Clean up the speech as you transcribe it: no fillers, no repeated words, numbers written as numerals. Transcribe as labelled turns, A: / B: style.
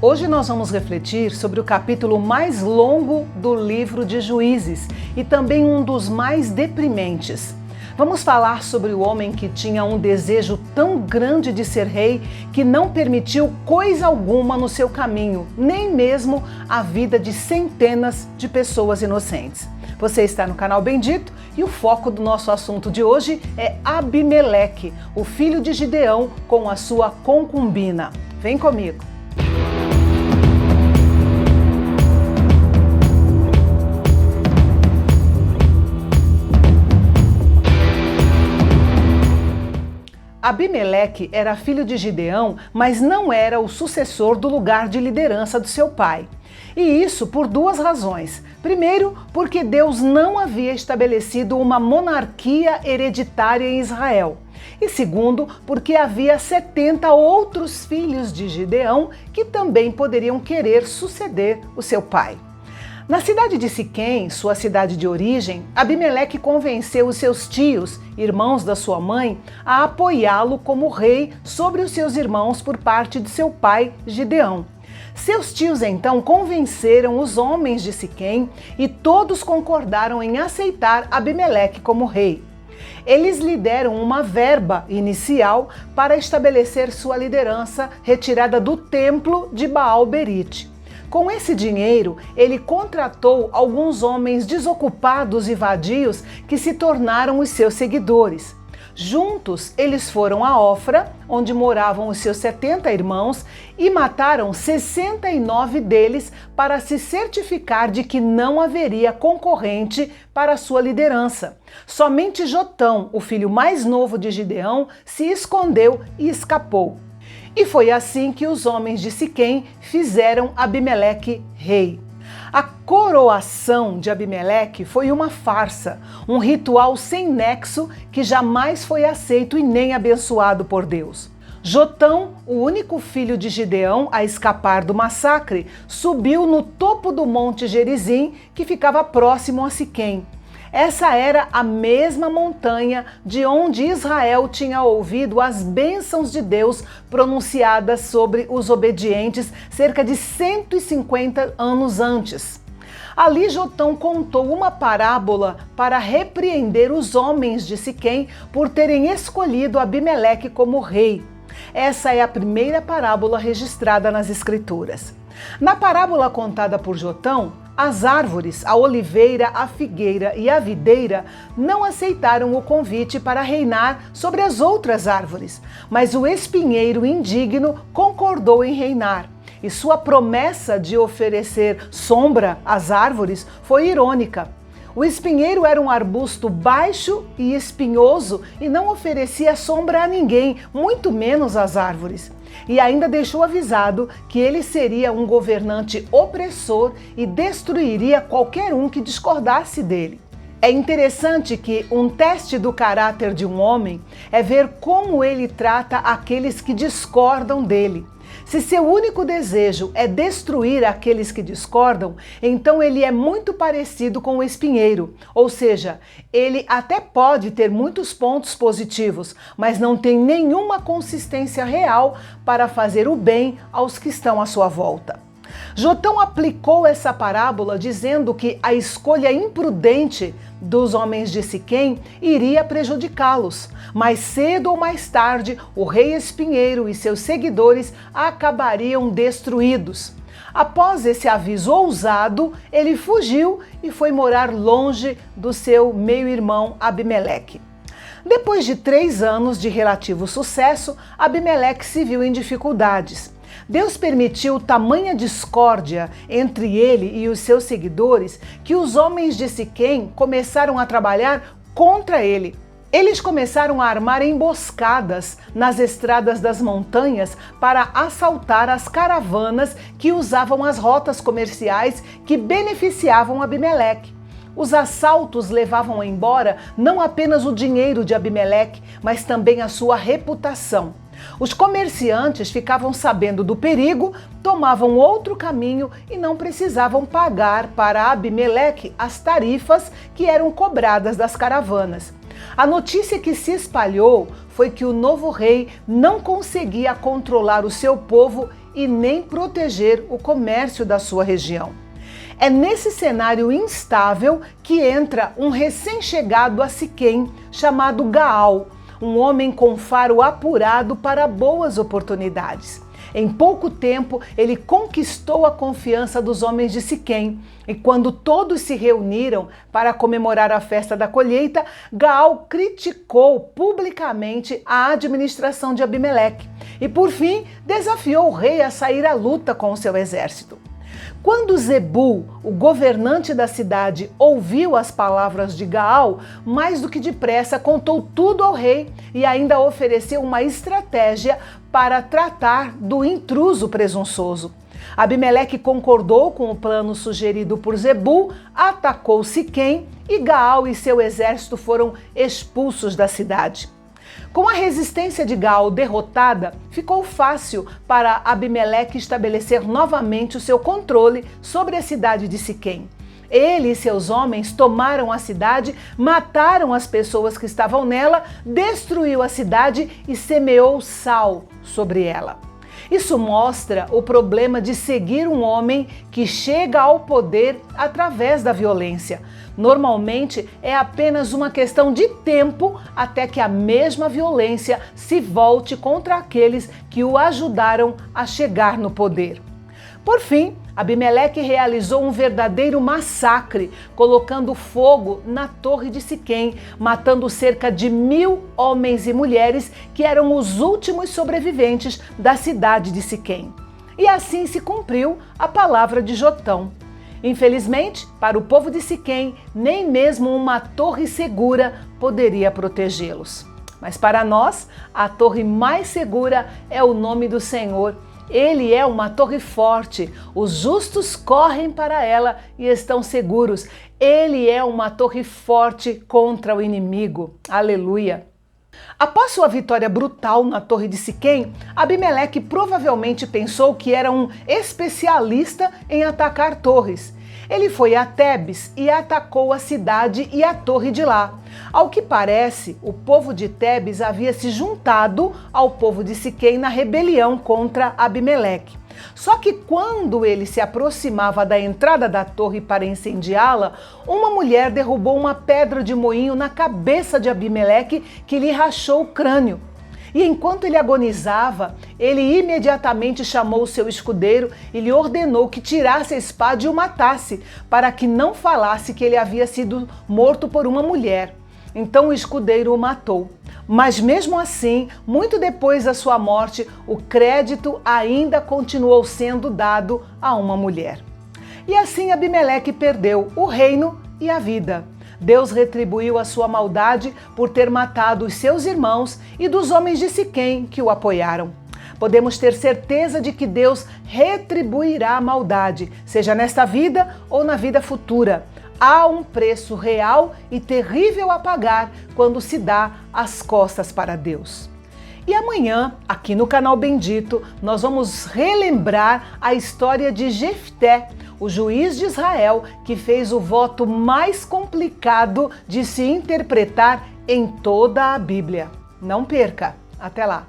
A: Hoje nós vamos refletir sobre o capítulo mais longo do livro de Juízes e também um dos mais deprimentes. Vamos falar sobre o homem que tinha um desejo tão grande de ser rei que não permitiu coisa alguma no seu caminho, nem mesmo a vida de centenas de pessoas inocentes. Você está no canal Bendito e o foco do nosso assunto de hoje é Abimeleque, o filho de Gideão com a sua concubina. Vem comigo! Abimeleque era filho de Gideão, mas não era o sucessor do lugar de liderança do seu pai. E isso por duas razões. Primeiro, porque Deus não havia estabelecido uma monarquia hereditária em Israel. E segundo, porque havia 70 outros filhos de Gideão que também poderiam querer suceder o seu pai. Na cidade de Siquém, sua cidade de origem, Abimeleque convenceu os seus tios, irmãos da sua mãe, a apoiá-lo como rei sobre os seus irmãos por parte de seu pai Gideão. Seus tios então convenceram os homens de Siquém e todos concordaram em aceitar Abimeleque como rei. Eles lhe deram uma verba inicial para estabelecer sua liderança retirada do templo de Baal-Berite. Com esse dinheiro, ele contratou alguns homens desocupados e vadios que se tornaram os seus seguidores. Juntos, eles foram a Ofra, onde moravam os seus 70 irmãos, e mataram 69 deles para se certificar de que não haveria concorrente para sua liderança. Somente Jotão, o filho mais novo de Gideão, se escondeu e escapou. E foi assim que os homens de Siquém fizeram Abimeleque rei. A coroação de Abimeleque foi uma farsa, um ritual sem nexo que jamais foi aceito e nem abençoado por Deus. Jotão, o único filho de Gideão a escapar do massacre, subiu no topo do monte Gerizim, que ficava próximo a Siquém. Essa era a mesma montanha de onde Israel tinha ouvido as bênçãos de Deus pronunciadas sobre os obedientes cerca de 150 anos antes. Ali Jotão contou uma parábola para repreender os homens de Siquém por terem escolhido Abimeleque como rei. Essa é a primeira parábola registrada nas Escrituras. Na parábola contada por Jotão, as árvores, a oliveira, a figueira e a videira, não aceitaram o convite para reinar sobre as outras árvores, mas o espinheiro indigno concordou em reinar. E sua promessa de oferecer sombra às árvores foi irônica. O espinheiro era um arbusto baixo e espinhoso e não oferecia sombra a ninguém, muito menos às árvores. E ainda deixou avisado que ele seria um governante opressor e destruiria qualquer um que discordasse dele. É interessante que um teste do caráter de um homem é ver como ele trata aqueles que discordam dele. Se seu único desejo é destruir aqueles que discordam, então ele é muito parecido com o espinheiro, ou seja, ele até pode ter muitos pontos positivos, mas não tem nenhuma consistência real para fazer o bem aos que estão à sua volta. Jotão aplicou essa parábola dizendo que a escolha imprudente dos homens de Siquém iria prejudicá-los. Mais cedo ou mais tarde, o rei espinheiro e seus seguidores acabariam destruídos. Após esse aviso ousado, ele fugiu e foi morar longe do seu meio-irmão Abimeleque. Depois de 3 anos de relativo sucesso, Abimeleque se viu em dificuldades. Deus permitiu tamanha discórdia entre ele e os seus seguidores que os homens de Siquém começaram a trabalhar contra ele. Eles começaram a armar emboscadas nas estradas das montanhas para assaltar as caravanas que usavam as rotas comerciais que beneficiavam Abimeleque. Os assaltos levavam embora não apenas o dinheiro de Abimeleque, mas também a sua reputação. Os comerciantes ficavam sabendo do perigo, tomavam outro caminho e não precisavam pagar para Abimeleque as tarifas que eram cobradas das caravanas. A notícia que se espalhou foi que o novo rei não conseguia controlar o seu povo e nem proteger o comércio da sua região. É nesse cenário instável que entra um recém-chegado a Siquém chamado Gaal, um homem com faro apurado para boas oportunidades. Em pouco tempo, ele conquistou a confiança dos homens de Siquém, e quando todos se reuniram para comemorar a festa da colheita, Gaal criticou publicamente a administração de Abimeleque e, por fim, desafiou o rei a sair à luta com o seu exército. Quando Zebul, o governante da cidade, ouviu as palavras de Gaal, mais do que depressa contou tudo ao rei e ainda ofereceu uma estratégia para tratar do intruso presunçoso. Abimeleque concordou com o plano sugerido por Zebul, atacou Siquém e Gaal e seu exército foram expulsos da cidade. Com a resistência de Gaal derrotada, ficou fácil para Abimeleque estabelecer novamente o seu controle sobre a cidade de Siquém. Ele e seus homens tomaram a cidade, mataram as pessoas que estavam nela, destruiu a cidade e semeou sal sobre ela. Isso mostra o problema de seguir um homem que chega ao poder através da violência. Normalmente é apenas uma questão de tempo até que a mesma violência se volte contra aqueles que o ajudaram a chegar no poder. Por fim, Abimeleque realizou um verdadeiro massacre, colocando fogo na torre de Siquém, matando cerca de 1000 homens e mulheres que eram os últimos sobreviventes da cidade de Siquém. E assim se cumpriu a palavra de Jotão. Infelizmente, para o povo de Siquém, nem mesmo uma torre segura poderia protegê-los. Mas para nós, a torre mais segura é o nome do Senhor. Ele é uma torre forte, os justos correm para ela e estão seguros. Ele é uma torre forte contra o inimigo. Aleluia! Após sua vitória brutal na torre de Siquém, Abimeleque provavelmente pensou que era um especialista em atacar torres. Ele foi a Tebes e atacou a cidade e a torre de lá. Ao que parece, o povo de Tebes havia se juntado ao povo de Siquém na rebelião contra Abimeleque. Só que quando ele se aproximava da entrada da torre para incendiá-la, uma mulher derrubou uma pedra de moinho na cabeça de Abimeleque que lhe rachou o crânio. E enquanto ele agonizava, ele imediatamente chamou o seu escudeiro e lhe ordenou que tirasse a espada e o matasse, para que não falasse que ele havia sido morto por uma mulher. Então o escudeiro o matou. Mas mesmo assim, muito depois da sua morte, o crédito ainda continuou sendo dado a uma mulher. E assim Abimeleque perdeu o reino e a vida. Deus retribuiu a sua maldade por ter matado os seus irmãos e dos homens de Siquém que o apoiaram. Podemos ter certeza de que Deus retribuirá a maldade, seja nesta vida ou na vida futura. Há um preço real e terrível a pagar quando se dá as costas para Deus. E amanhã, aqui no canal Bendito, nós vamos relembrar a história de Jefté, o juiz de Israel que fez o voto mais complicado de se interpretar em toda a Bíblia. Não perca! Até lá!